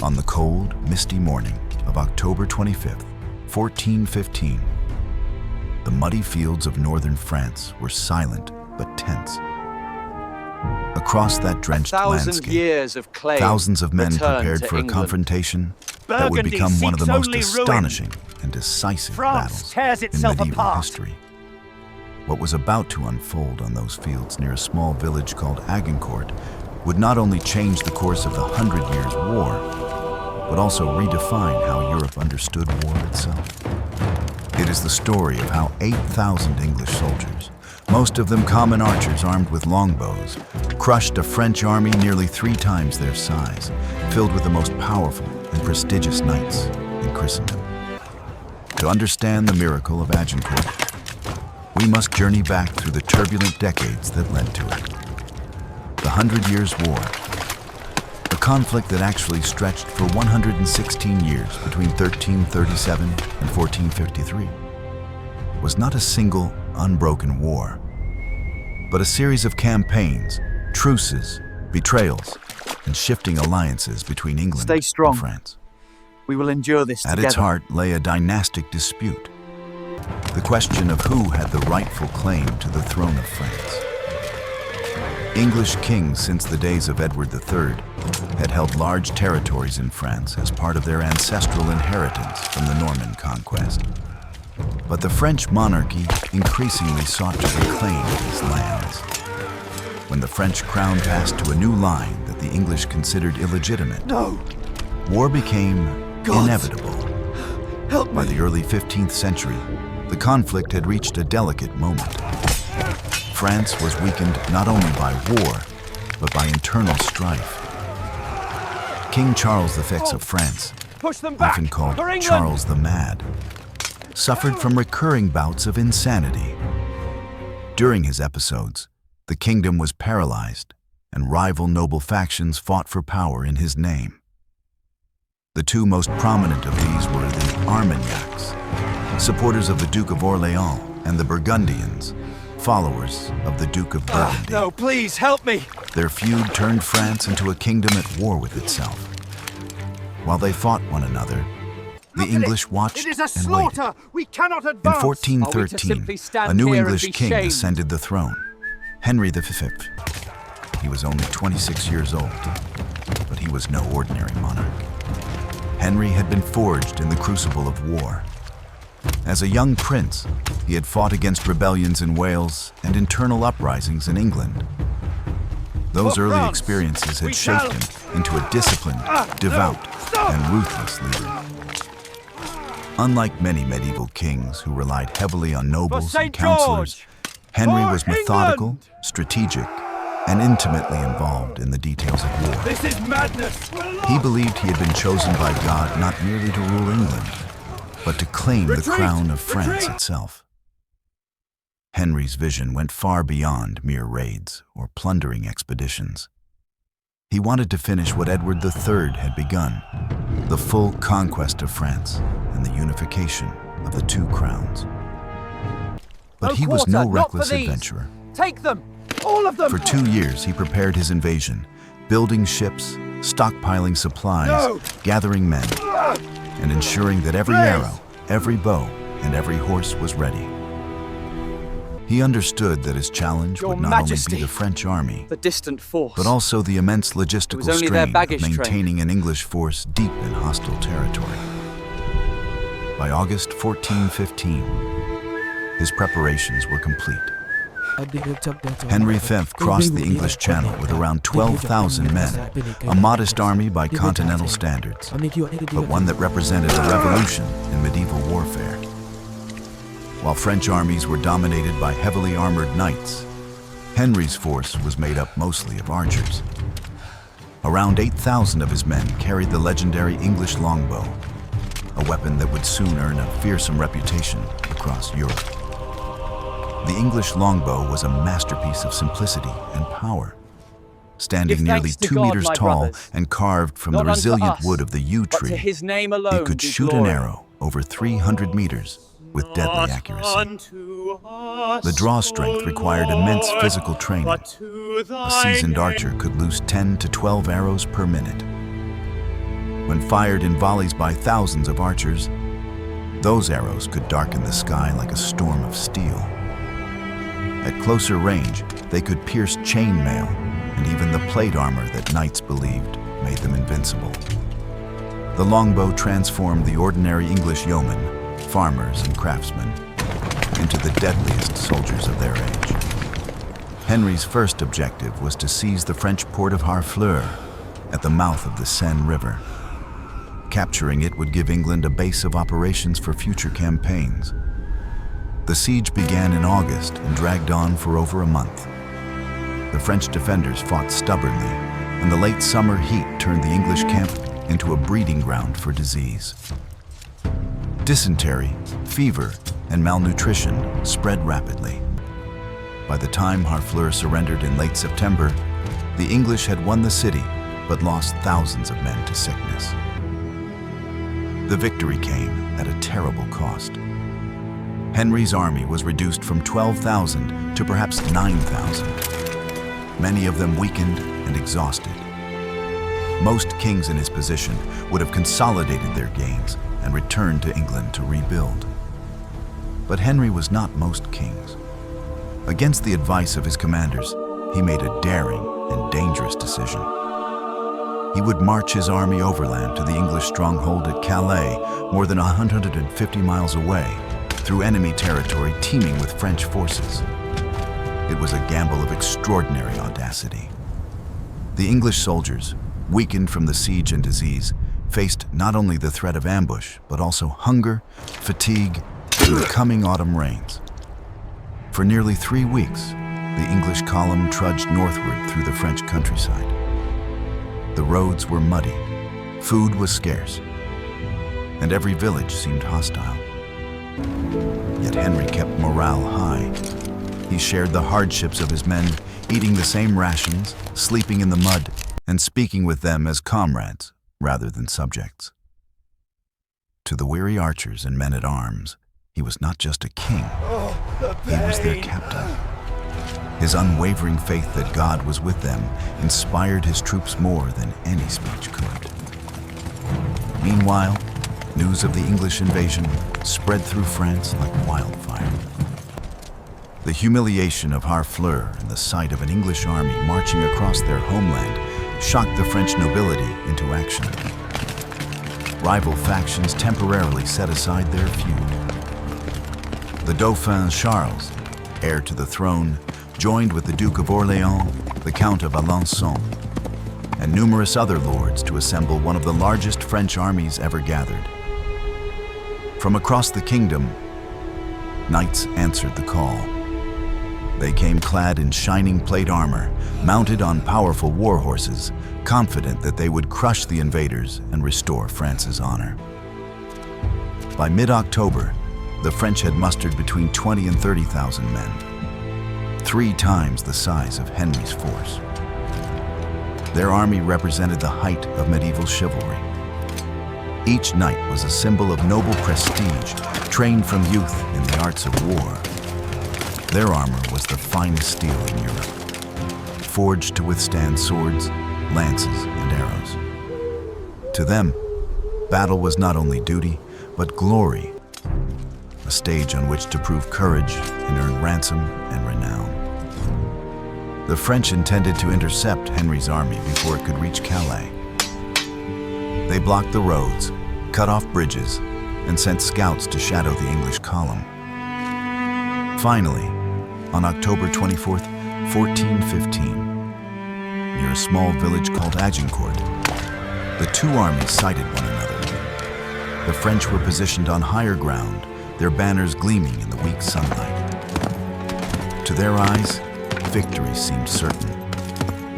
On the cold, misty morning of October 25th, 1415, the muddy fields of northern France were silent but tense. Across that drenched landscape, thousands of men prepared for a confrontation that would become one of the most astonishing and decisive battles in medieval history. What was about to unfold on those fields near a small village called Agincourt would not only change the course of the 100 Years' War, but also redefine how Europe understood war itself. It is the story of how 8,000 English soldiers, most of them common archers armed with longbows, crushed a French army nearly 3 times their size, filled with the most powerful and prestigious knights in Christendom. To understand the miracle of Agincourt, we must journey back through the turbulent decades that led to it. The 100 Years' War, a conflict that actually stretched for 116 years between 1337 and 1453, was not a single, unbroken war, but a series of campaigns, truces, betrayals, and shifting alliances between England and France. We will endure this together. At its heart lay a dynastic dispute, the question of who had the rightful claim to the throne of France. English kings since the days of Edward III had held large territories in France as part of their ancestral inheritance from the Norman conquest. But the French monarchy increasingly sought to reclaim these lands. When the French crown passed to a new line that the English considered illegitimate, war became inevitable. By the early 15th century, the conflict had reached a delicate moment. France was weakened not only by war, but by internal strife. King Charles V of France, often called Charles the Mad, suffered from recurring bouts of insanity. During his episodes, the kingdom was paralyzed, and rival noble factions fought for power in his name. The 2 most prominent of these were the Armagnacs, supporters of the Duke of Orleans, and the Burgundians, followers of the Duke of Burgundy. No, please, help me! Their feud turned France into a kingdom at war with itself. While they fought one another, the English watched and waited. We cannot advance. In 1413, a new English king ascended the throne, Henry V. He was only 26 years old, but he was no ordinary monarch. Henry had been forged in the crucible of war. As a young prince, he had fought against rebellions in Wales and internal uprisings in England. Those early experiences had shaped him into a disciplined, devout, and ruthless leader. Unlike many medieval kings who relied heavily on nobles and counselors, Henry was methodical, strategic, and intimately involved in the details of war. This is madness! He believed he had been chosen by God not merely to rule England, but to claim the crown of France itself. Henry's vision went far beyond mere raids or plundering expeditions. He wanted to finish what Edward III had begun, the full conquest of France and the unification of the 2 crowns. But he was no reckless adventurer. Take them! All of them! For 2 years he prepared his invasion, building ships, stockpiling supplies, gathering men, and ensuring that every arrow, every bow, and every horse was ready. He understood that his challenge would not only be the French army, the distant force, but also the immense logistical strain of maintaining an English force deep in hostile territory. By August 1415, his preparations were complete. Henry V crossed the English Channel with around 12,000 men, a modest army by continental standards, but one that represented a revolution in medieval warfare. While French armies were dominated by heavily armored knights, Henry's force was made up mostly of archers. Around 8,000 of his men carried the legendary English longbow, a weapon that would soon earn a fearsome reputation across Europe. The English longbow was a masterpiece of simplicity and power. Standing nearly 2 meters tall and carved from the resilient wood of the yew tree, it could shoot an arrow over 300 meters with deadly accuracy. The draw strength required immense physical training. A seasoned archer could loose 10 to 12 arrows per minute. when fired in volleys by thousands of archers, those arrows could darken the sky like a storm of steel. At closer range, they could pierce chainmail and even the plate armor that knights believed made them invincible. The longbow transformed the ordinary English yeomen, farmers and craftsmen, into the deadliest soldiers of their age. Henry's first objective was to seize the French port of Harfleur at the mouth of the Seine River. Capturing it would give England a base of operations for future campaigns. The siege began in August and dragged on for over a month. The French defenders fought stubbornly, and the late summer heat turned the English camp into a breeding ground for disease. Dysentery, fever, and malnutrition spread rapidly. By the time Harfleur surrendered in late September, the English had won the city but lost thousands of men to sickness. The victory came at a terrible cost. Henry's army was reduced from 12,000 to perhaps 9,000, many of them weakened and exhausted. Most kings in his position would have consolidated their gains and returned to England to rebuild. But Henry was not most kings. Against the advice of his commanders, he made a daring and dangerous decision. He would march his army overland to the English stronghold at Calais, more than 150 miles away, through enemy territory teeming with French forces. It was a gamble of extraordinary audacity. The English soldiers, weakened from the siege and disease, faced not only the threat of ambush, but also hunger, fatigue, and the coming autumn rains. For nearly 3 weeks, the English column trudged northward through the French countryside. The roads were muddy, food was scarce, and every village seemed hostile. Yet Henry kept morale high. He shared the hardships of his men, eating the same rations, sleeping in the mud, and speaking with them as comrades rather than subjects. To the weary archers and men-at-arms, he was not just a king, he was their captain. His unwavering faith that God was with them inspired his troops more than any speech could. Meanwhile, news of the English invasion spread through France like wildfire. The humiliation of Harfleur and the sight of an English army marching across their homeland shocked the French nobility into action. Rival factions temporarily set aside their feud. The Dauphin Charles, heir to the throne, joined with the Duke of Orléans, the Count of Alençon, and numerous other lords to assemble one of the largest French armies ever gathered. From across the kingdom, knights answered the call. They came clad in shining plate armor, mounted on powerful war horses, confident that they would crush the invaders and restore France's honor. By mid-October, the French had mustered between 20 and 30,000 men, 3 times the size of Henry's force. Their army represented the height of medieval chivalry. Each knight was a symbol of noble prestige, trained from youth in the arts of war. Their armor was the finest steel in Europe, forged to withstand swords, lances, and arrows. To them, battle was not only duty, but glory, a stage on which to prove courage and earn ransom and renown. The French intended to intercept Henry's army before it could reach Calais. They blocked the roads, cut off bridges, and sent scouts to shadow the English column. Finally, on October 24th, 1415, near a small village called Agincourt, the two armies sighted one another. The French were positioned on higher ground, their banners gleaming in the weak sunlight. To their eyes, victory seemed certain.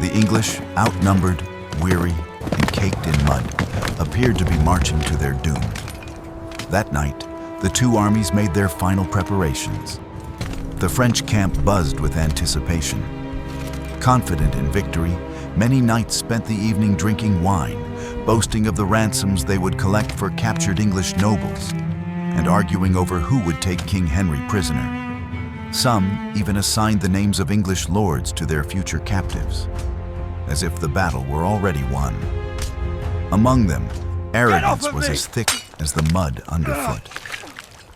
The English, outnumbered, weary, and caked in mud, appeared to be marching to their doom. That night, the two armies made their final preparations. The French camp buzzed with anticipation. Confident in victory, many knights spent the evening drinking wine, boasting of the ransoms they would collect for captured English nobles, and arguing over who would take King Henry prisoner. Some even assigned the names of English lords to their future captives, as if the battle were already won. Among them, Arrogance of was me! as thick as the mud underfoot.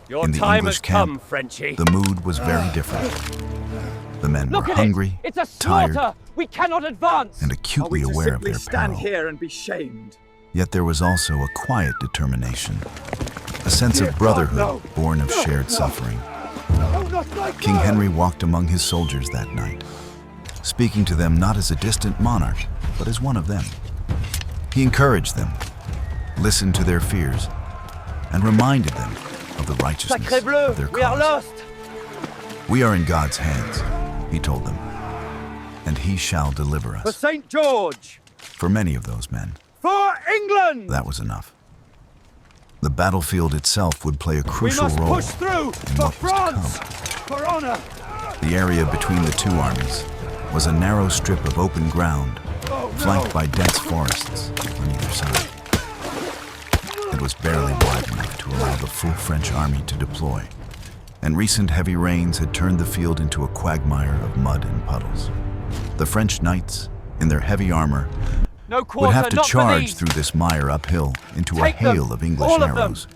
Your In the time English has camp, come, Frenchie. The mood was very different. The men were Look at hungry, it! It's a slaughter! tired, We cannot advance! and Are acutely we to aware of simply their stand peril. here and be shamed? Yet there was also a quiet determination, a sense Dear of God, brotherhood no. born of No, shared no. suffering. No, not like King that! Henry walked among his soldiers that night, speaking to them not as a distant monarch, but as one of them. He encouraged them, listened to their fears, and reminded them of the righteousness Sacré bleu, of their we are cause. lost! We are in God's hands, he told them, and he shall deliver For us. St. George! For many of those men, For England! that was enough. The battlefield itself would play a We crucial must role push through! in For what was to France! come. For honor! The area between the two armies was a narrow strip of open ground, Oh, flanked no. by dense forests on either side. It was barely wide enough to allow the full French army to deploy, and recent heavy rains had turned the field into a quagmire of mud and puddles. The French knights, in their heavy armor, No quarter, would have to not for charge these. through this mire uphill into Take a them, hail of English all of them. arrows.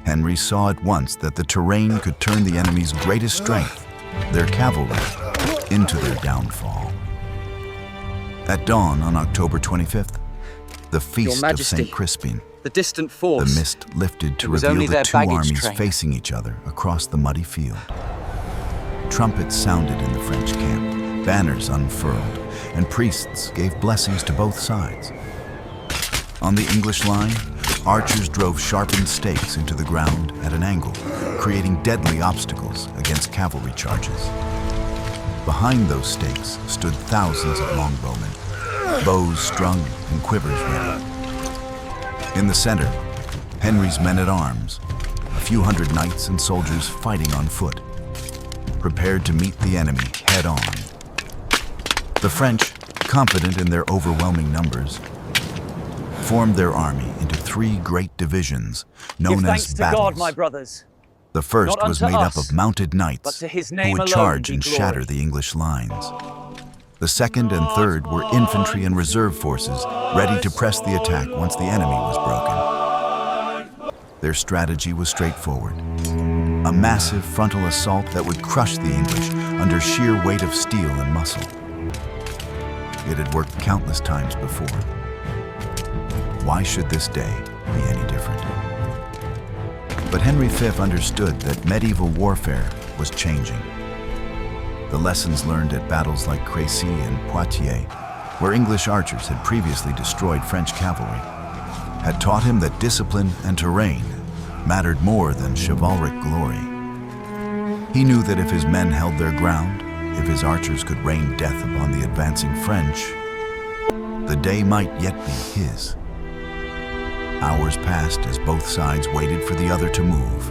Henry saw at once that the terrain could turn the enemy's greatest strength, their cavalry, into their downfall. At dawn on October 25th, the feast of Majesty, St. Crispin, The distant the force. mist lifted to It was reveal only the their two baggage armies train. facing each other across the muddy field. Trumpets sounded in the French camp, banners unfurled, and priests gave blessings to both sides. On the English line, archers drove sharpened stakes into the ground at an angle, creating deadly obstacles against cavalry charges. Behind those stakes stood thousands of longbowmen, bows strung and quivers ready. In the center, Henry's men-at-arms, a few hundred knights and soldiers fighting on foot, prepared to meet the enemy head-on. The French, confident in their overwhelming numbers, formed their army into three great divisions known Give as thanks to battles. God, my brothers. The first Not was unto made up us, of mounted but knights to his who name would alone charge be and glory. shatter the English lines. The second and third were infantry and reserve forces ready to press the attack once the enemy was broken. Their strategy was straightforward. A massive frontal assault that would crush the English under sheer weight of steel and muscle. It had worked countless times before. Why should this day be any different? But Henry V understood that medieval warfare was changing. The lessons learned at battles like Crécy and Poitiers, where English archers had previously destroyed French cavalry, had taught him that discipline and terrain mattered more than chivalric glory. He knew that if his men held their ground, if his archers could rain death upon the advancing French, the day might yet be his. Hours passed as both sides waited for the other to move.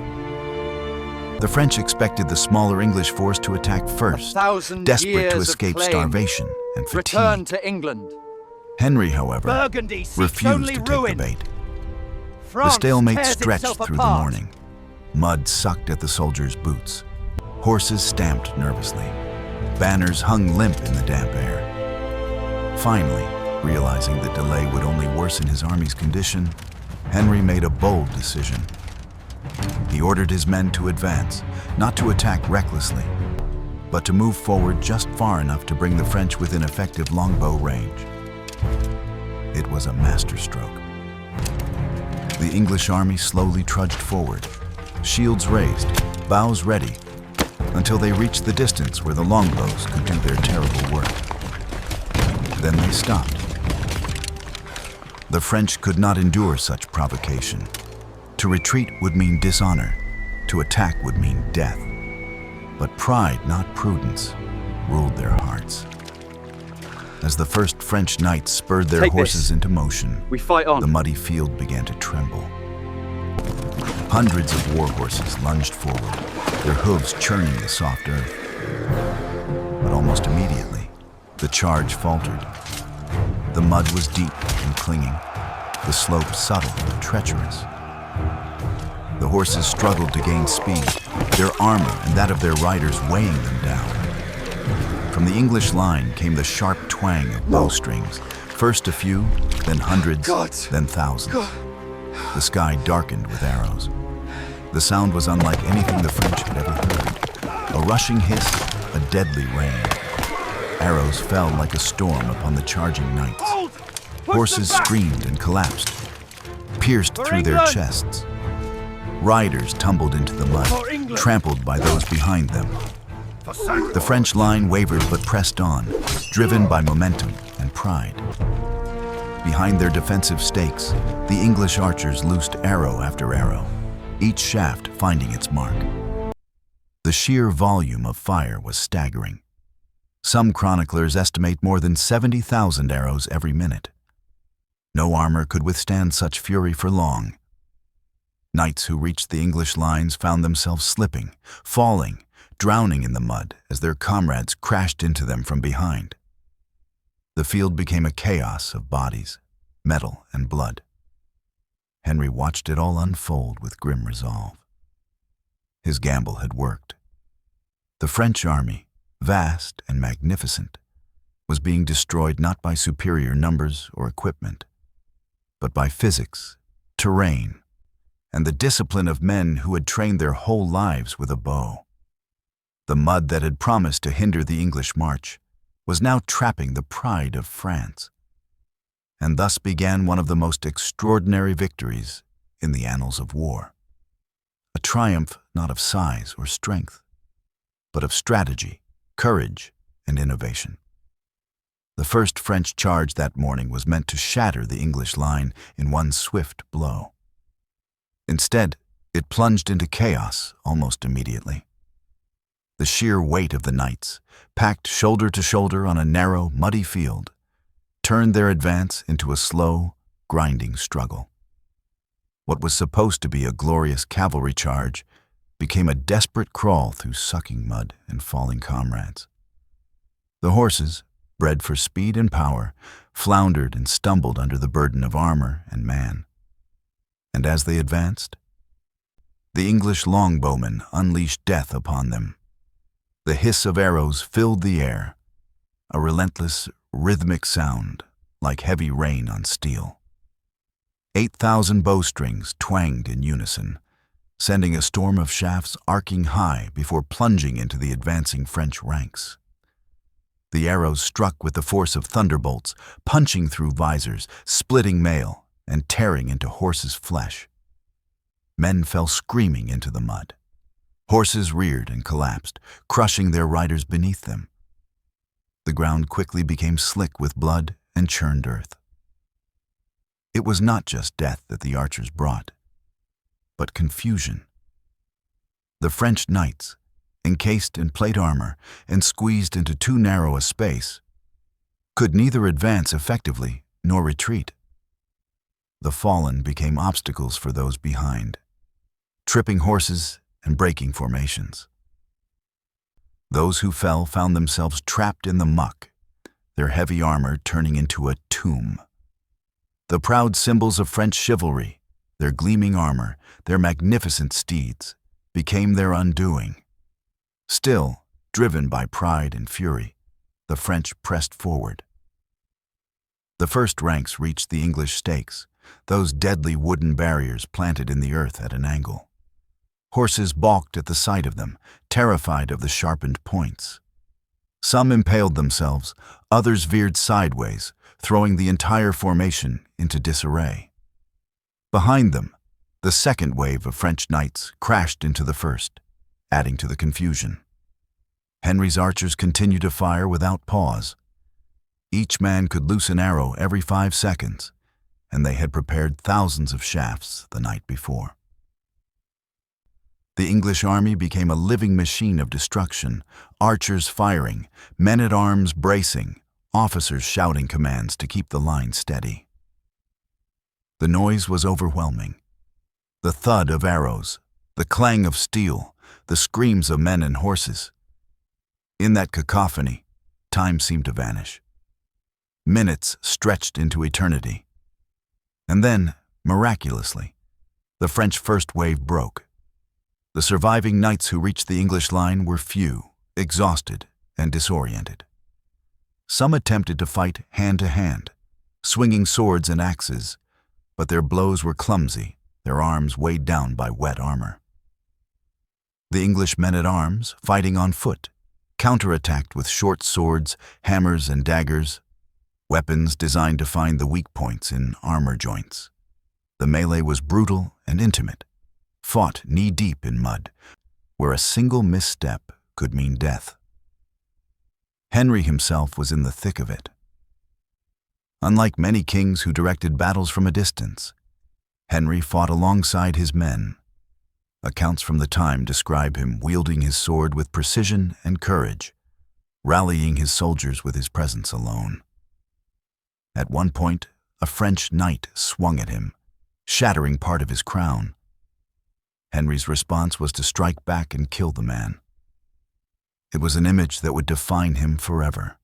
The French expected the smaller English force to attack first, 1,000 desperate years to of escape claim. starvation and Return fatigue. to England. Henry, however, Burgundy seeks refused only to take ruin. the bait. The France stalemate tears stretched itself through the apart. morning. Mud sucked at the soldiers' boots. Horses stamped nervously. Banners hung limp in the damp air. Finally, realizing that delay would only worsen his army's condition, Henry made a bold decision. He ordered his men to advance, not to attack recklessly, but to move forward just far enough to bring the French within effective longbow range. It was a masterstroke. The English army slowly trudged forward, shields raised, bows ready, until they reached the distance where the longbows could do their terrible work. Then they stopped. The French could not endure such provocation. To retreat would mean dishonor. To attack would mean death. But pride, not prudence, ruled their hearts. As the first French knights spurred their Take horses this. into motion, We fight on. the muddy field began to tremble. Hundreds of war horses lunged forward, their hooves churning the soft earth. But almost immediately, the charge faltered. The mud was deep and clinging, the slope subtle and treacherous. The horses struggled to gain speed, their armor and that of their riders weighing them down. From the English line came the sharp twang of bowstrings, First a few, then hundreds, Gods. then thousands. God. The sky darkened with arrows. The sound was unlike anything the French had ever heard. A rushing hiss, a deadly rain. Arrows fell like a storm upon the charging knights. Hold! Push Horses them back! screamed and collapsed, pierced For through their England! chests. Riders tumbled into the mud, For England! trampled by those behind them. The French line wavered but pressed on, driven by momentum and pride. Behind their defensive stakes, the English archers loosed arrow after arrow, each shaft finding its mark. The sheer volume of fire was staggering. Some chroniclers estimate more than 70,000 arrows every minute. No armor could withstand such fury for long. Knights who reached the English lines found themselves slipping, falling, drowning in the mud as their comrades crashed into them from behind. The field became a chaos of bodies, metal, and blood. Henry watched it all unfold with grim resolve. His gamble had worked. The French army, vast and magnificent, was being destroyed not by superior numbers or equipment, but by physics, terrain, and the discipline of men who had trained their whole lives with a bow. The mud that had promised to hinder the English march was now trapping the pride of France. And thus began one of the most extraordinary victories in the annals of war. A triumph not of size or strength, but of strategy, courage, and innovation. The first French charge that morning was meant to shatter the English line in one swift blow. Instead, it plunged into chaos almost immediately. The sheer weight of the knights, packed shoulder to shoulder on a narrow, muddy field, turned their advance into a slow, grinding struggle. What was supposed to be a glorious cavalry charge became a desperate crawl through sucking mud and falling comrades. The horses, bred for speed and power, floundered and stumbled under the burden of armor and man. And as they advanced, the English longbowmen unleashed death upon them. The hiss of arrows filled the air, a relentless, rhythmic sound like heavy rain on steel. 8,000 bowstrings twanged in unison, sending a storm of shafts arcing high before plunging into the advancing French ranks. The arrows struck with the force of thunderbolts, punching through visors, splitting mail, and tearing into horses' flesh. Men fell screaming into the mud. Horses reared and collapsed, crushing their riders beneath them. The ground quickly became slick with blood and churned earth. It was not just death that the archers brought, but confusion. The French knights, encased in plate armor and squeezed into too narrow a space, could neither advance effectively nor retreat. The fallen became obstacles for those behind, tripping horses and breaking formations. Those who fell found themselves trapped in the muck, their heavy armor turning into a tomb. The proud symbols of French chivalry, their gleaming armor, their magnificent steeds, became their undoing. Still, driven by pride and fury, the French pressed forward. The first ranks reached the English stakes, those deadly wooden barriers planted in the earth at an angle. Horses balked at the sight of them, terrified of the sharpened points. Some impaled themselves, others veered sideways, throwing the entire formation into disarray. Behind them, the second wave of French knights crashed into the first, adding to the confusion. Henry's archers continued to fire without pause. Each man could loose an arrow every 5 seconds, and they had prepared thousands of shafts the night before. The English army became a living machine of destruction, archers firing, men-at-arms bracing, officers shouting commands to keep the line steady. The noise was overwhelming. The thud of arrows, the clang of steel, the screams of men and horses. In that cacophony, time seemed to vanish. Minutes stretched into eternity. And then, miraculously, the French first wave broke. The surviving knights who reached the English line were few, exhausted, and disoriented. Some attempted to fight hand to hand, swinging swords and axes, but their blows were clumsy, their arms weighed down by wet armor. The English men-at-arms, fighting on foot, counterattacked with short swords, hammers, and daggers, weapons designed to find the weak points in armor joints. The melee was brutal and intimate, fought knee-deep in mud, where a single misstep could mean death. Henry himself was in the thick of it. Unlike many kings who directed battles from a distance, Henry fought alongside his men. Accounts from the time describe him wielding his sword with precision and courage, rallying his soldiers with his presence alone. At one point, a French knight swung at him, shattering part of his crown. Henry's response was to strike back and kill the man. It was an image that would define him forever.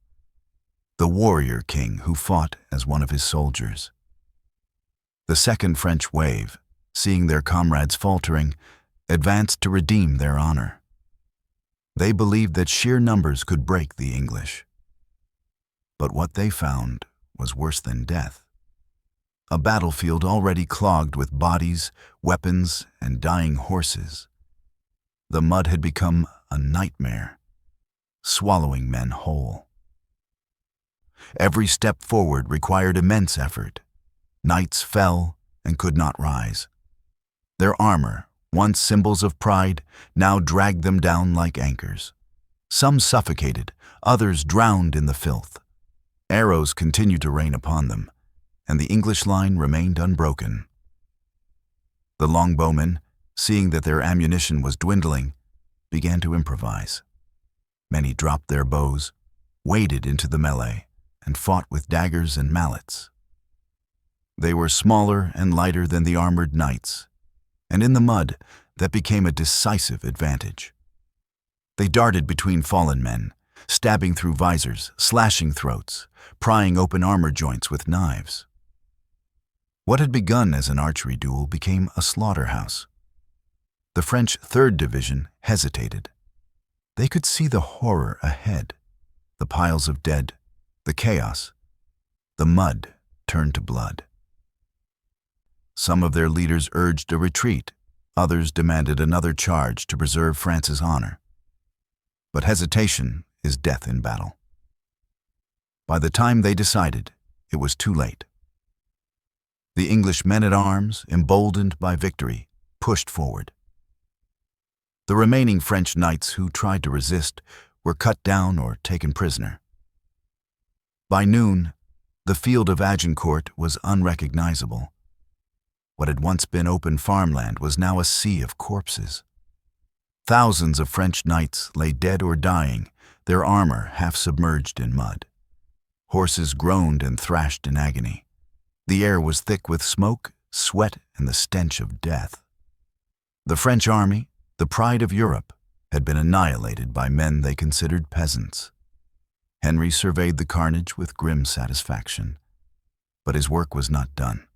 The warrior king who fought as one of his soldiers. The second French wave, seeing their comrades faltering, advanced to redeem their honor. They believed that sheer numbers could break the English. But what they found was worse than death. A battlefield already clogged with bodies, weapons, and dying horses. The mud had become a nightmare, swallowing men whole. Every step forward required immense effort. Knights fell and could not rise. Their armor, once symbols of pride, now dragged them down like anchors. Some suffocated, others drowned in the filth. Arrows continued to rain upon them, and the English line remained unbroken. The longbowmen, seeing that their ammunition was dwindling, began to improvise. Many dropped their bows, waded into the melee, and fought with daggers and mallets. They were smaller and lighter than the armored knights, and in the mud, that became a decisive advantage. They darted between fallen men, stabbing through visors, slashing throats, prying open armor joints with knives. What had begun as an archery duel became a slaughterhouse. The French 3rd Division hesitated. They could see the horror ahead, the piles of dead, the chaos. The mud turned to blood. Some of their leaders urged a retreat, others demanded another charge to preserve France's honor. But hesitation is death in battle. By the time they decided, it was too late. The English men-at-arms, emboldened by victory, pushed forward. The remaining French knights who tried to resist were cut down or taken prisoner. By noon, the field of Agincourt was unrecognizable. What had once been open farmland was now a sea of corpses. Thousands of French knights lay dead or dying, their armor half submerged in mud. Horses groaned and thrashed in agony. The air was thick with smoke, sweat, and the stench of death. The French army, the pride of Europe, had been annihilated by men they considered peasants. Henry surveyed the carnage with grim satisfaction, but his work was not done.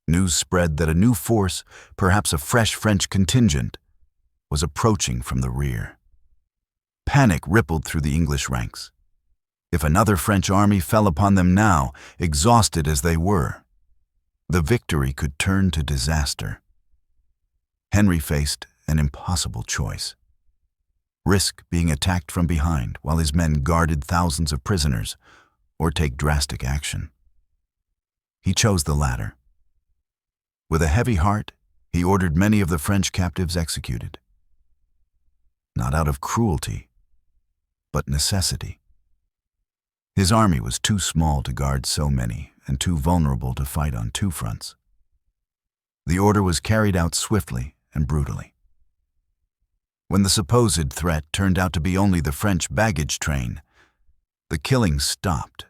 News spread that a new force, perhaps a fresh French contingent, was approaching from the rear. Panic rippled through the English ranks. If another French army fell upon them now, exhausted as they were, the victory could turn to disaster. Henry faced an impossible choice. Risk being attacked from behind while his men guarded thousands of prisoners, or take drastic action. He chose the latter. With a heavy heart, he ordered many of the French captives executed. Not out of cruelty, but necessity. His army was too small to guard so many and too vulnerable to fight on two fronts. The order was carried out swiftly and brutally. When the supposed threat turned out to be only the French baggage train, the killing stopped.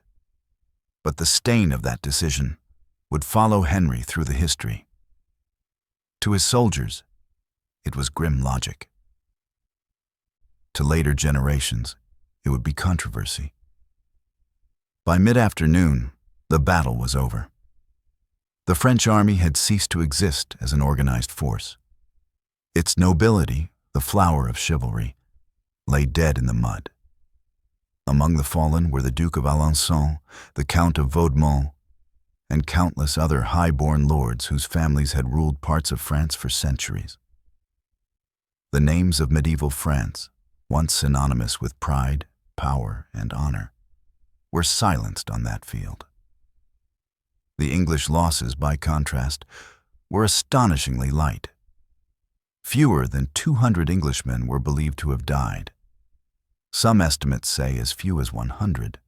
But the stain of that decision would follow Henry through the history. To his soldiers, it was grim logic. To later generations, it would be controversy. By mid-afternoon, the battle was over. The French army had ceased to exist as an organized force. Its nobility, the flower of chivalry, lay dead in the mud. Among the fallen were the Duke of Alençon, the Count of Vaudemont, and countless other high-born lords whose families had ruled parts of France for centuries. The names of medieval France, once synonymous with pride, power, and honor, were silenced on that field. The English losses, by contrast, were astonishingly light. Fewer than 200 Englishmen were believed to have died. Some estimates say as few as 100.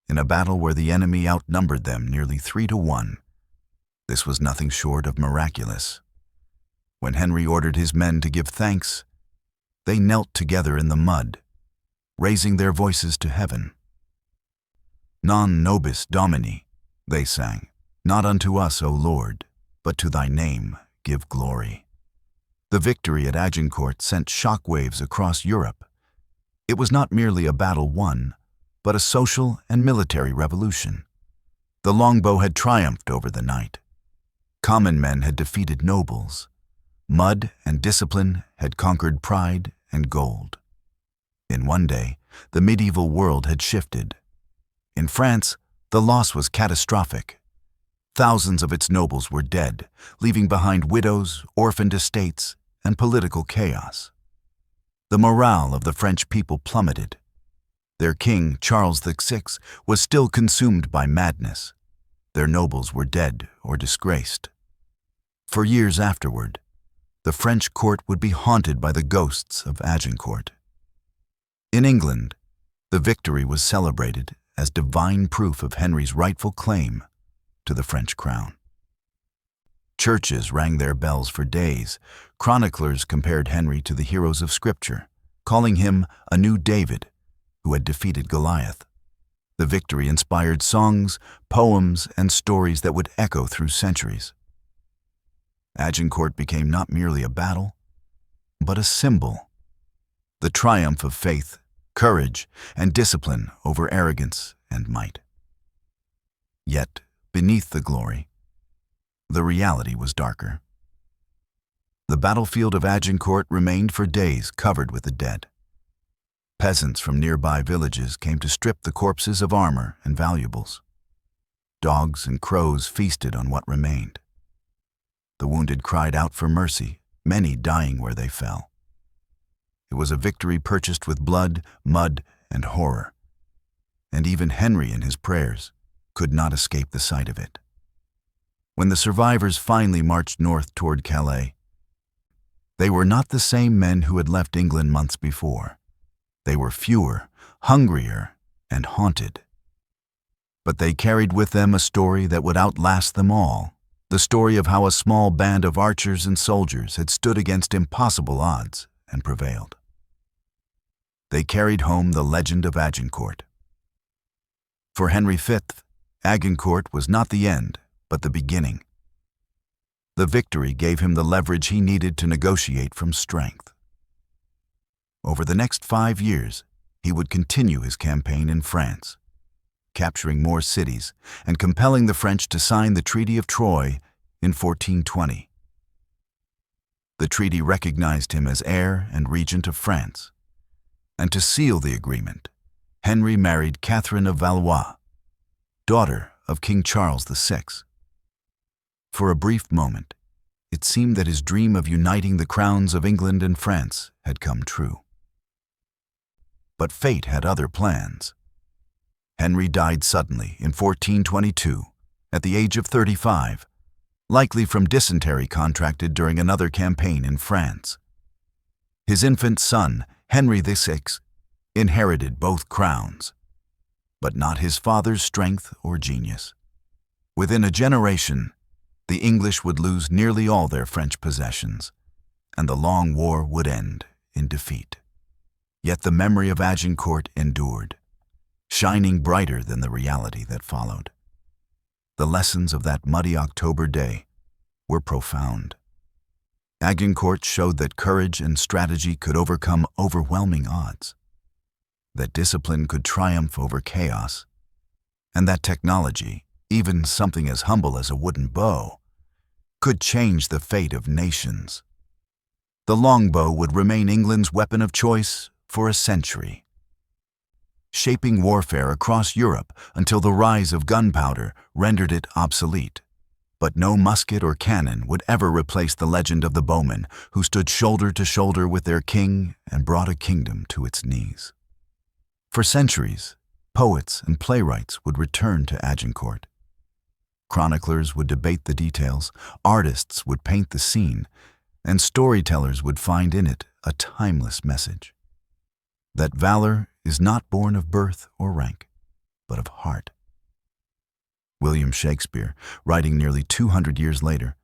In a battle where the enemy outnumbered them nearly 3-1, this was nothing short of miraculous. When Henry ordered his men to give thanks, they knelt together in the mud, raising their voices to heaven. Non nobis Domini, they sang, not unto us, O Lord, but to thy name give glory. The victory at Agincourt sent shockwaves across Europe. It was not merely a battle won, but a social and military revolution. The longbow had triumphed over the knight. Common men had defeated nobles. Mud and discipline had conquered pride and gold. In one day, the medieval world had shifted. In France, the loss was catastrophic. Thousands of its nobles were dead, leaving behind widows, orphaned estates, and political chaos. The morale of the French people plummeted. Their king, Charles VI, was still consumed by madness. Their nobles were dead or disgraced. For years afterward, the French court would be haunted by the ghosts of Agincourt. In England, the victory was celebrated as divine proof of Henry's rightful claim to the French crown. Churches rang their bells for days. Chroniclers compared Henry to the heroes of Scripture, calling him a new David who had defeated Goliath. The victory inspired songs, poems, and stories that would echo through centuries. Agincourt became not merely a battle, but a symbol, the triumph of faith, courage, and discipline over arrogance and might. Yet, beneath the glory, the reality was darker. The battlefield of Agincourt remained for days covered with the dead. Peasants from nearby villages came to strip the corpses of armor and valuables. Dogs and crows feasted on what remained. The wounded cried out for mercy, many dying where they fell. It was a victory purchased with blood, mud, and horror. And even Henry in his prayers could not escape the sight of it. When the survivors finally marched north toward Calais, they were not the same men who had left England months before. They were fewer, hungrier, and haunted. But they carried with them a story that would outlast them all, the story of how a small band of archers and soldiers had stood against impossible odds and prevailed. They carried home the legend of Agincourt. For Henry V, Agincourt was not the end, but the beginning. The victory gave him the leverage he needed to negotiate from strength. Over the next 5 years, he would continue his campaign in France, capturing more cities and compelling the French to sign the Treaty of Troyes in 1420. The treaty recognized him as heir and regent of France, and to seal the agreement, Henry married Catherine of Valois, daughter of King Charles VI. For a brief moment, it seemed that his dream of uniting the crowns of England and France had come true. But fate had other plans. Henry died suddenly in 1422, at the age of 35, likely from dysentery contracted during another campaign in France. His infant son, Henry VI, inherited both crowns, but not his father's strength or genius. Within a generation, the English would lose nearly all their French possessions, and the long war would end in defeat. Yet the memory of Agincourt endured, shining brighter than the reality that followed. The lessons of that muddy October day were profound. Agincourt showed that courage and strategy could overcome overwhelming odds, that discipline could triumph over chaos, and that technology, even something as humble as a wooden bow, could change the fate of nations. The longbow would remain England's weapon of choice for a century. shaping warfare across Europe until the rise of gunpowder rendered it obsolete. But no musket or cannon would ever replace the legend of the bowmen who stood shoulder to shoulder with their king and brought a kingdom to its knees. For centuries, poets and playwrights would return to Agincourt. Chroniclers would debate the details, artists would paint the scene, and storytellers would find in it a timeless message. That valor is not born of birth or rank, but of heart. William Shakespeare, writing nearly 200 years later,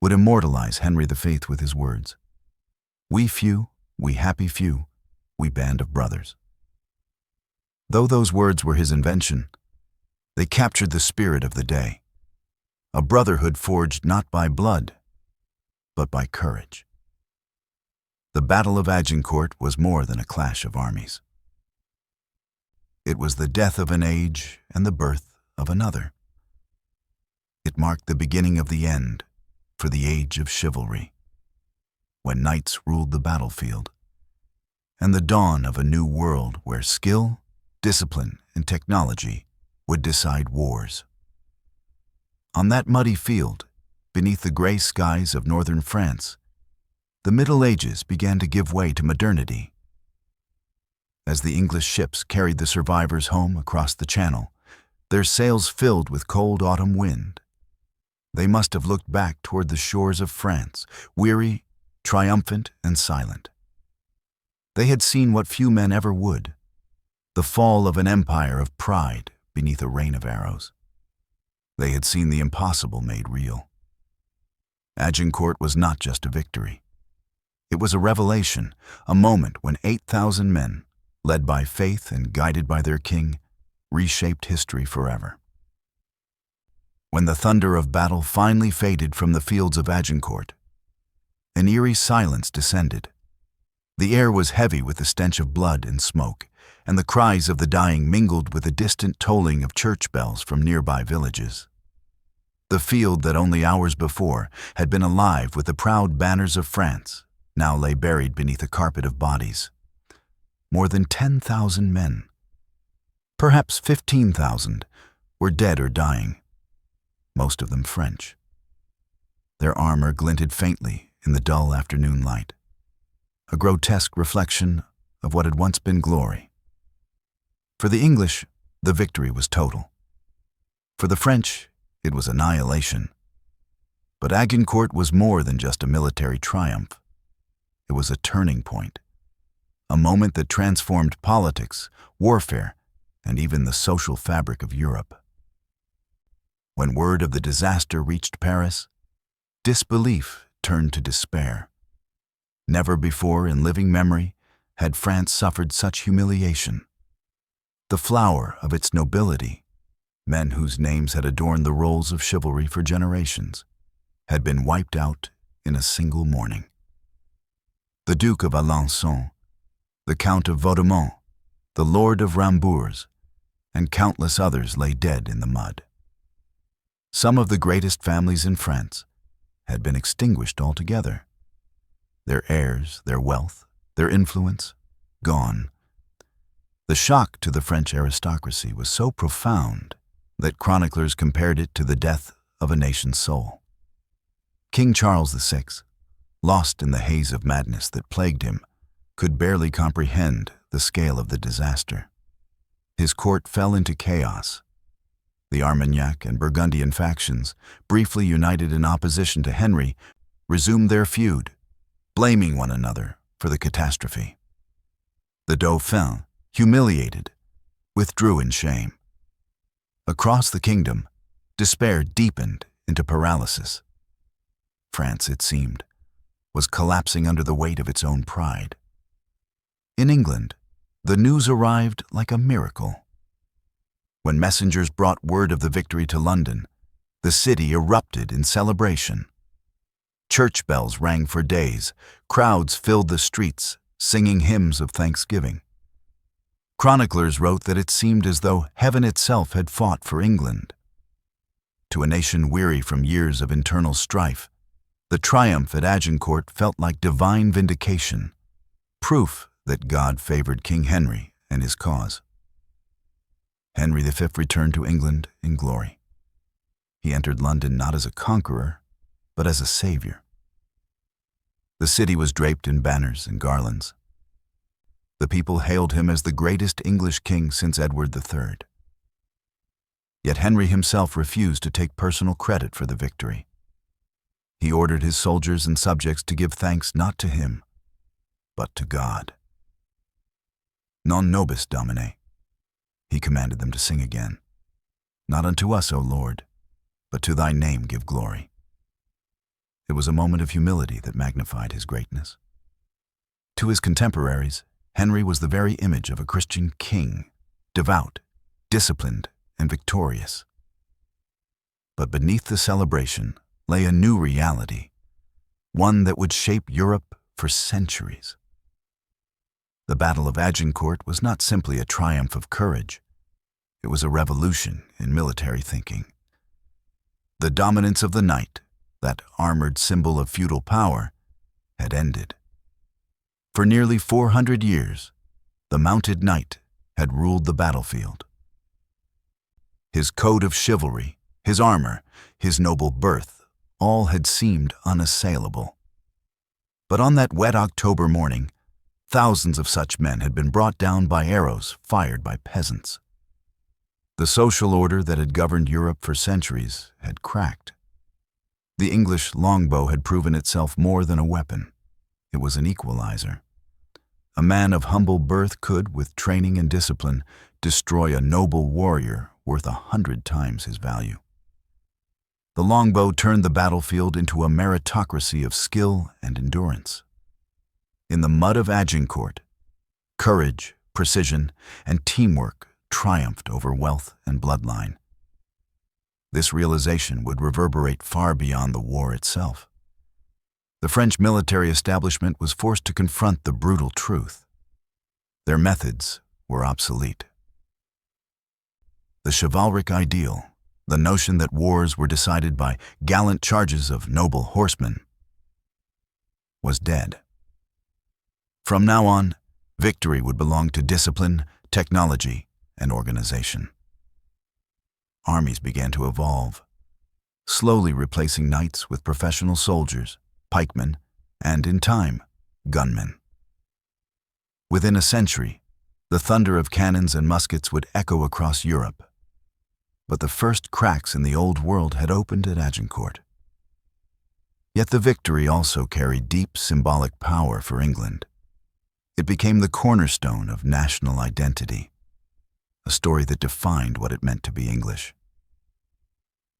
would immortalize Henry V with his words, "We few, we happy few, we band of brothers." Though those words were his invention, they captured the spirit of the day, a brotherhood forged not by blood, but by courage. The Battle of Agincourt was more than a clash of armies. It was the death of an age and the birth of another. It marked the beginning of the end for the age of chivalry, when knights ruled the battlefield, and the dawn of a new world where skill, discipline, and technology would decide wars. On that muddy field, beneath the gray skies of northern France, the Middle Ages began to give way to modernity. As the English ships carried the survivors home across the Channel, their sails filled with cold autumn wind, they must have looked back toward the shores of France, weary, triumphant, and silent. They had seen what few men ever would, the fall of an empire of pride beneath a rain of arrows. They had seen the impossible made real. Agincourt was not just a victory. It was a revelation, a moment when 8,000 men, led by faith and guided by their king, reshaped history forever. When the thunder of battle finally faded from the fields of Agincourt, an eerie silence descended. The air was heavy with the stench of blood and smoke, and the cries of the dying mingled with the distant tolling of church bells from nearby villages. The field that only hours before had been alive with the proud banners of France now lay buried beneath a carpet of bodies. More than 10,000 men, perhaps 15,000, were dead or dying, most of them French. Their armor glinted faintly in the dull afternoon light, a grotesque reflection of what had once been glory. For the English, the victory was total. For the French, it was annihilation. But Agincourt was more than just a military triumph. It was a turning point, a moment that transformed politics, warfare, and even the social fabric of Europe. When word of the disaster reached Paris, disbelief turned to despair. Never before in living memory had France suffered such humiliation. The flower of its nobility, men whose names had adorned the rolls of chivalry for generations, had been wiped out in a single morning. The Duke of Alençon, the Count of Vaudemont, the Lord of Rambourg, and countless others lay dead in the mud. Some of the greatest families in France had been extinguished altogether. Their heirs, their wealth, their influence, gone. The shock to the French aristocracy was so profound that chroniclers compared it to the death of a nation's soul. King Charles VI, lost in the haze of madness that plagued him, could barely comprehend the scale of the disaster. His court fell into chaos. The Armagnac and Burgundian factions, briefly united in opposition to Henry, resumed their feud, blaming one another for the catastrophe. The Dauphin, humiliated, withdrew in shame. Across the kingdom, despair deepened into paralysis. France, it seemed, was collapsing under the weight of its own pride. In England, the news arrived like a miracle. When messengers brought word of the victory to London, the city erupted in celebration. Church bells rang for days, crowds filled the streets, singing hymns of thanksgiving. Chroniclers wrote that it seemed as though heaven itself had fought for England. To a nation weary from years of internal strife, the triumph at Agincourt felt like divine vindication, proof that God favored King Henry and his cause. Henry V returned to England in glory. He entered London not as a conqueror, but as a savior. The city was draped in banners and garlands. The people hailed him as the greatest English king since Edward III. Yet Henry himself refused to take personal credit for the victory. He ordered his soldiers and subjects to give thanks not to him, but to God. Non nobis Domine, he commanded them to sing again. Not unto us, O Lord, but to thy name give glory. It was a moment of humility that magnified his greatness. To his contemporaries, Henry was the very image of a Christian king, devout, disciplined, and victorious. But beneath the celebration lay a new reality, one that would shape Europe for centuries. The Battle of Agincourt was not simply a triumph of courage. It was a revolution in military thinking. The dominance of the knight, that armored symbol of feudal power, had ended. For nearly 400 years, the mounted knight had ruled the battlefield. His code of chivalry, his armor, his noble birth, all had seemed unassailable. But on that wet October morning, thousands of such men had been brought down by arrows fired by peasants. The social order that had governed Europe for centuries had cracked. The English longbow had proven itself more than a weapon. It was an equalizer. A man of humble birth could, with training and discipline, destroy a noble warrior worth 100 times his value. The longbow turned the battlefield into a meritocracy of skill and endurance. In the mud of Agincourt, courage, precision, and teamwork triumphed over wealth and bloodline. This realization would reverberate far beyond the war itself. The French military establishment was forced to confront the brutal truth. Their methods were obsolete. The chivalric ideal, the notion that wars were decided by gallant charges of noble horsemen, was dead. From now on, victory would belong to discipline, technology, and organization. Armies began to evolve, slowly replacing knights with professional soldiers, pikemen, and, in time, gunmen. Within a century, the thunder of cannons and muskets would echo across Europe. But the first cracks in the old world had opened at Agincourt. Yet the victory also carried deep symbolic power for England. It became the cornerstone of national identity, a story that defined what it meant to be English.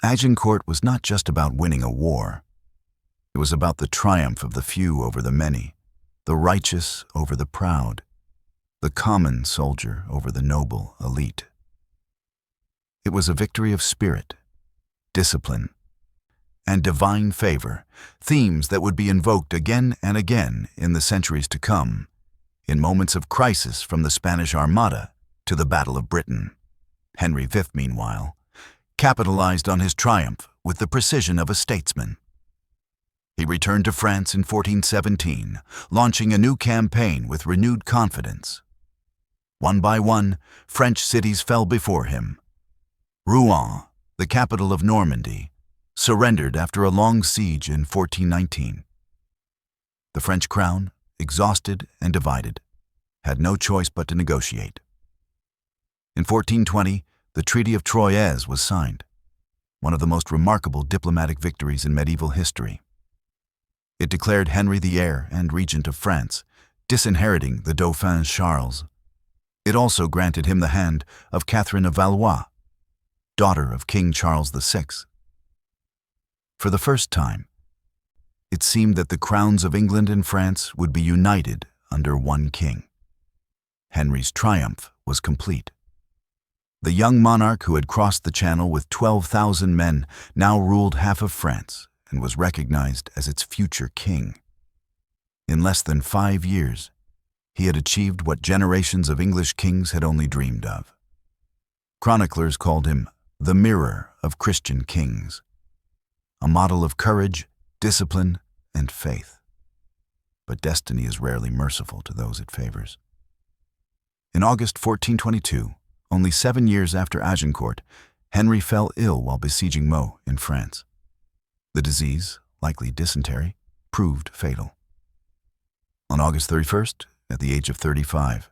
Agincourt was not just about winning a war. It was about the triumph of the few over the many, the righteous over the proud, the common soldier over the noble elite. It was a victory of spirit, discipline, and divine favor, themes that would be invoked again and again in the centuries to come, in moments of crisis from the Spanish Armada to the Battle of Britain. Henry V, meanwhile, capitalized on his triumph with the precision of a statesman. He returned to France in 1417, launching a new campaign with renewed confidence. One by one, French cities fell before him. Rouen, the capital of Normandy, surrendered after a long siege in 1419. The French crown, exhausted and divided, had no choice but to negotiate. In 1420, the Treaty of Troyes was signed, one of the most remarkable diplomatic victories in medieval history. It declared Henry the heir and regent of France, disinheriting the Dauphin Charles. It also granted him the hand of Catherine of Valois, daughter of King Charles VI. For the first time, it seemed that the crowns of England and France would be united under one king. Henry's triumph was complete. The young monarch who had crossed the Channel with 12,000 men now ruled half of France and was recognized as its future king. In less than 5 years, he had achieved what generations of English kings had only dreamed of. Chroniclers called him the mirror of Christian kings, a model of courage, discipline, and faith. But destiny is rarely merciful to those it favors. In August 1422, only 7 years after Agincourt, Henry fell ill while besieging Meaux in France. The disease, likely dysentery, proved fatal. On August 31st, at the age of 35,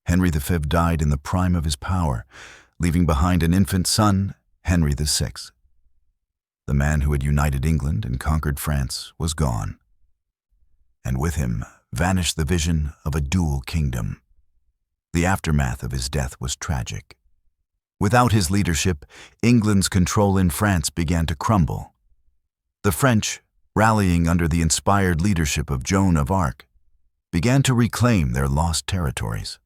Henry V died in the prime of his power, leaving behind an infant son, Henry VI. The man who had united England and conquered France was gone, and with him vanished the vision of a dual kingdom. The aftermath of his death was tragic. Without his leadership, England's control in France began to crumble. The French, rallying under the inspired leadership of Joan of Arc, began to reclaim their lost territories.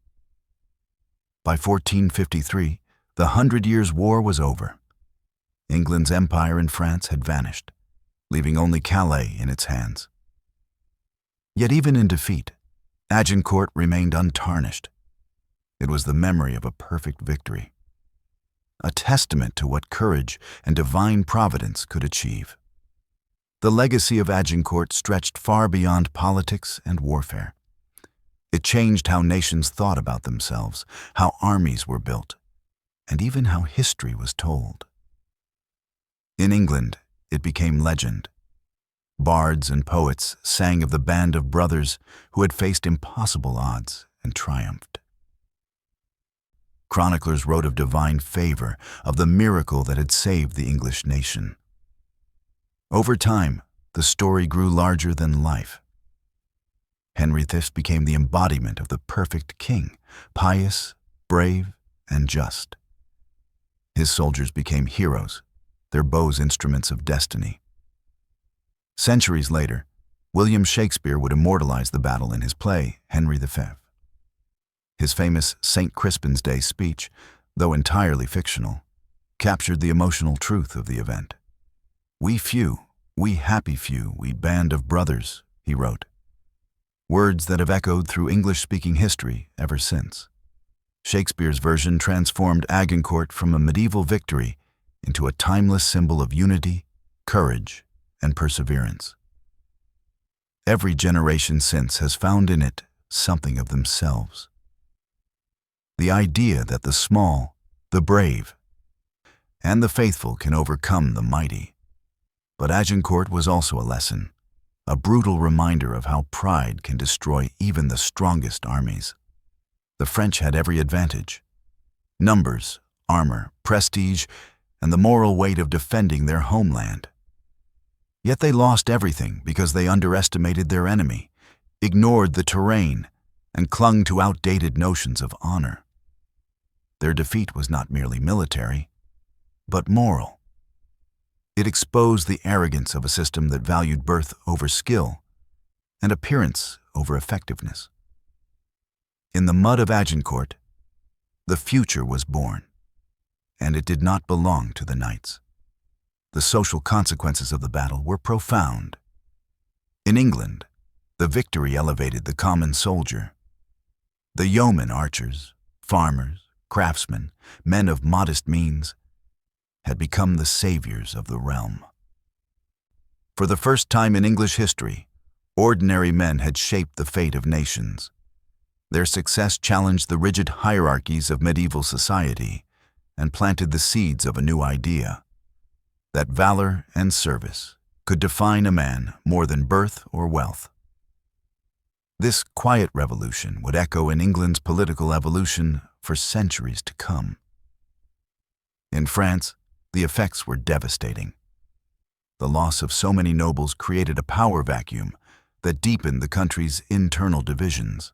By 1453, the 100 Years' War was over. England's empire in France had vanished, leaving only Calais in its hands. Yet even in defeat, Agincourt remained untarnished. It was the memory of a perfect victory, a testament to what courage and divine providence could achieve. The legacy of Agincourt stretched far beyond politics and warfare. It changed how nations thought about themselves, how armies were built, and even how history was told. In England, it became legend. Bards and poets sang of the band of brothers who had faced impossible odds and triumphed. Chroniclers wrote of divine favor, of the miracle that had saved the English nation. Over time, the story grew larger than life. Henry V became the embodiment of the perfect king, pious, brave, and just. His soldiers became heroes, their bows instruments of destiny. Centuries later, William Shakespeare would immortalize the battle in his play, Henry V. His famous St. Crispin's Day speech, though entirely fictional, captured the emotional truth of the event. "We few, we happy few, we band of brothers," he wrote. Words that have echoed through English-speaking history ever since. Shakespeare's version transformed Agincourt from a medieval victory into a timeless symbol of unity, courage, and perseverance. Every generation since has found in it something of themselves. The idea that the small, the brave, and the faithful can overcome the mighty. But Agincourt was also a lesson, a brutal reminder of how pride can destroy even the strongest armies. The French had every advantage: numbers, armor, prestige, and the moral weight of defending their homeland. Yet they lost everything because they underestimated their enemy, ignored the terrain, and clung to outdated notions of honor. Their defeat was not merely military, but moral. It exposed the arrogance of a system that valued birth over skill and appearance over effectiveness. In the mud of Agincourt, the future was born, and it did not belong to the knights. The social consequences of the battle were profound. In England, the victory elevated the common soldier. The yeomen archers, farmers, craftsmen, men of modest means, had become the saviors of the realm. For the first time in English history, ordinary men had shaped the fate of nations. Their success challenged the rigid hierarchies of medieval society and planted the seeds of a new idea: that valor and service could define a man more than birth or wealth. This quiet revolution would echo in England's political evolution for centuries to come. In France, the effects were devastating. The loss of so many nobles created a power vacuum that deepened the country's internal divisions.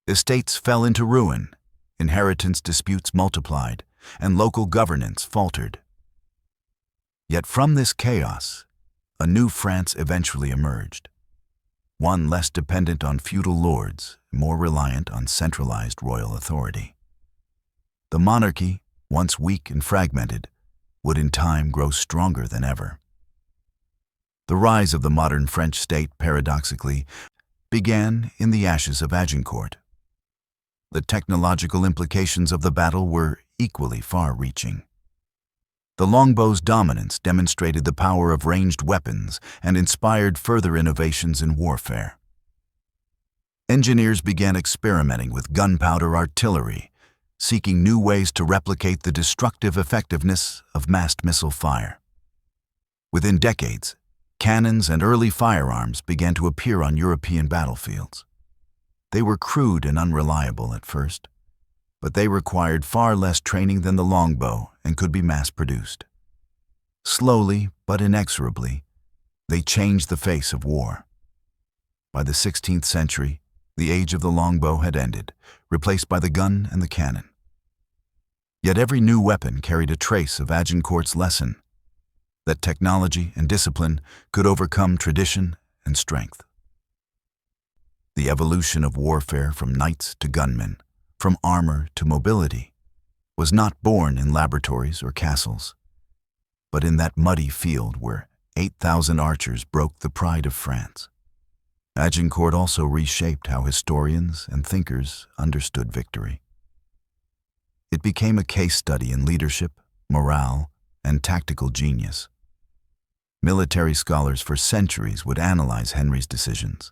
Estates fell into ruin, inheritance disputes multiplied, and local governance faltered. Yet from this chaos, a new France eventually emerged, one less dependent on feudal lords, more reliant on centralized royal authority. The monarchy, once weak and fragmented, would in time grow stronger than ever. The rise of the modern French state, paradoxically, began in the ashes of Agincourt. The technological implications of the battle were equally far-reaching. The longbow's dominance demonstrated the power of ranged weapons and inspired further innovations in warfare. Engineers began experimenting with gunpowder artillery, seeking new ways to replicate the destructive effectiveness of massed missile fire. Within decades, cannons and early firearms began to appear on European battlefields. They were crude and unreliable at first, but they required far less training than the longbow and could be mass-produced. Slowly but inexorably, they changed the face of war. By the 16th century, the age of the longbow had ended, replaced by the gun and the cannon. Yet every new weapon carried a trace of Agincourt's lesson, that technology and discipline could overcome tradition and strength. The evolution of warfare from knights to gunmen, from armor to mobility, was not born in laboratories or castles, but in that muddy field where 8,000 archers broke the pride of France. Agincourt also reshaped how historians and thinkers understood victory. It became a case study in leadership, morale, and tactical genius. Military scholars for centuries would analyze Henry's decisions,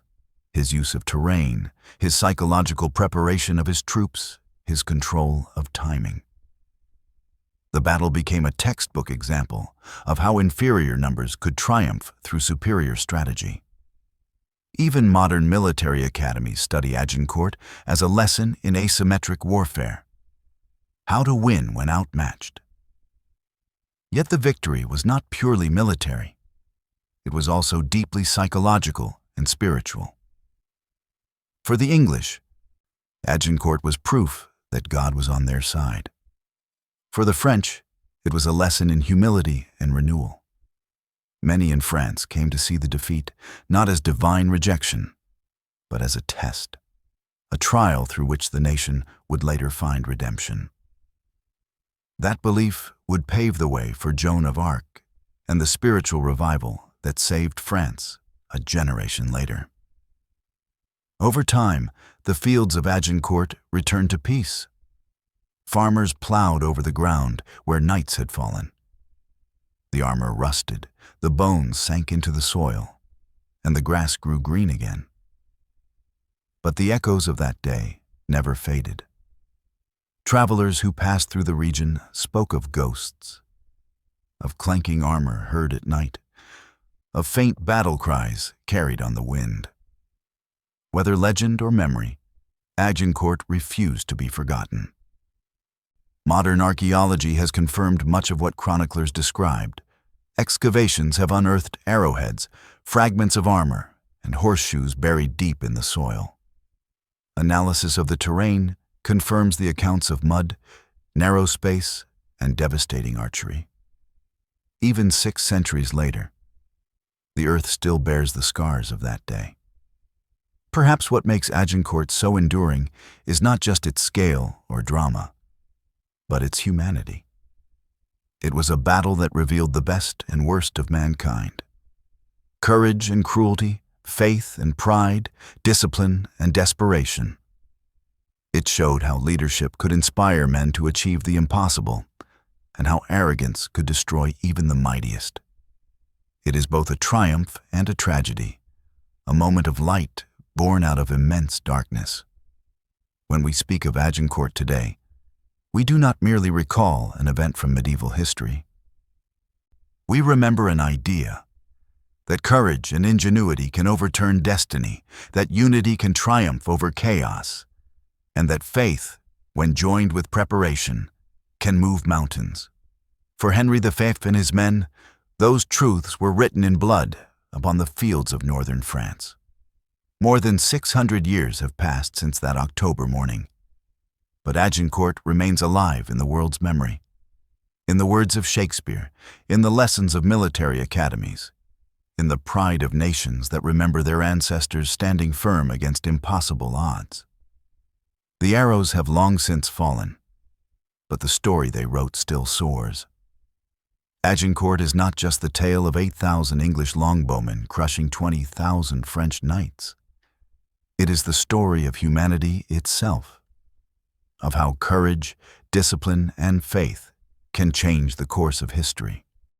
his use of terrain, his psychological preparation of his troops, his control of timing. The battle became a textbook example of how inferior numbers could triumph through superior strategy. Even modern military academies study Agincourt as a lesson in asymmetric warfare, how to win when outmatched. Yet the victory was not purely military. It was also deeply psychological and spiritual. For the English, Agincourt was proof that God was on their side. For the French, it was a lesson in humility and renewal. Many in France came to see the defeat not as divine rejection, but as a test, a trial through which the nation would later find redemption. That belief would pave the way for Joan of Arc and the spiritual revival that saved France a generation later. Over time, the fields of Agincourt returned to peace. Farmers plowed over the ground where knights had fallen. The armor rusted, the bones sank into the soil, and the grass grew green again. But the echoes of that day never faded. Travelers who passed through the region spoke of ghosts, of clanking armor heard at night, of faint battle cries carried on the wind. Whether legend or memory, Agincourt refused to be forgotten. Modern archaeology has confirmed much of what chroniclers described. Excavations have unearthed arrowheads, fragments of armor, and horseshoes buried deep in the soil. Analysis of the terrain confirms the accounts of mud, narrow space, and devastating archery. Even 6 centuries later, the earth still bears the scars of that day. Perhaps what makes Agincourt so enduring is not just its scale or drama, but its humanity. It was a battle that revealed the best and worst of mankind. Courage and cruelty, faith and pride, discipline and desperation. It showed how leadership could inspire men to achieve the impossible, and how arrogance could destroy even the mightiest. It is both a triumph and a tragedy, a moment of light born out of immense darkness. When we speak of Agincourt today, we do not merely recall an event from medieval history. We remember an idea, that courage and ingenuity can overturn destiny, that unity can triumph over chaos, and that faith, when joined with preparation, can move mountains. For Henry V and his men, those truths were written in blood upon the fields of northern France. More than 600 years have passed since that October morning, but Agincourt remains alive in the world's memory. In the words of Shakespeare, in the lessons of military academies, in the pride of nations that remember their ancestors standing firm against impossible odds. The arrows have long since fallen, but the story they wrote still soars. Agincourt is not just the tale of 8,000 English longbowmen crushing 20,000 French knights. It is the story of humanity itself, of how courage, discipline, and faith can change the course of history.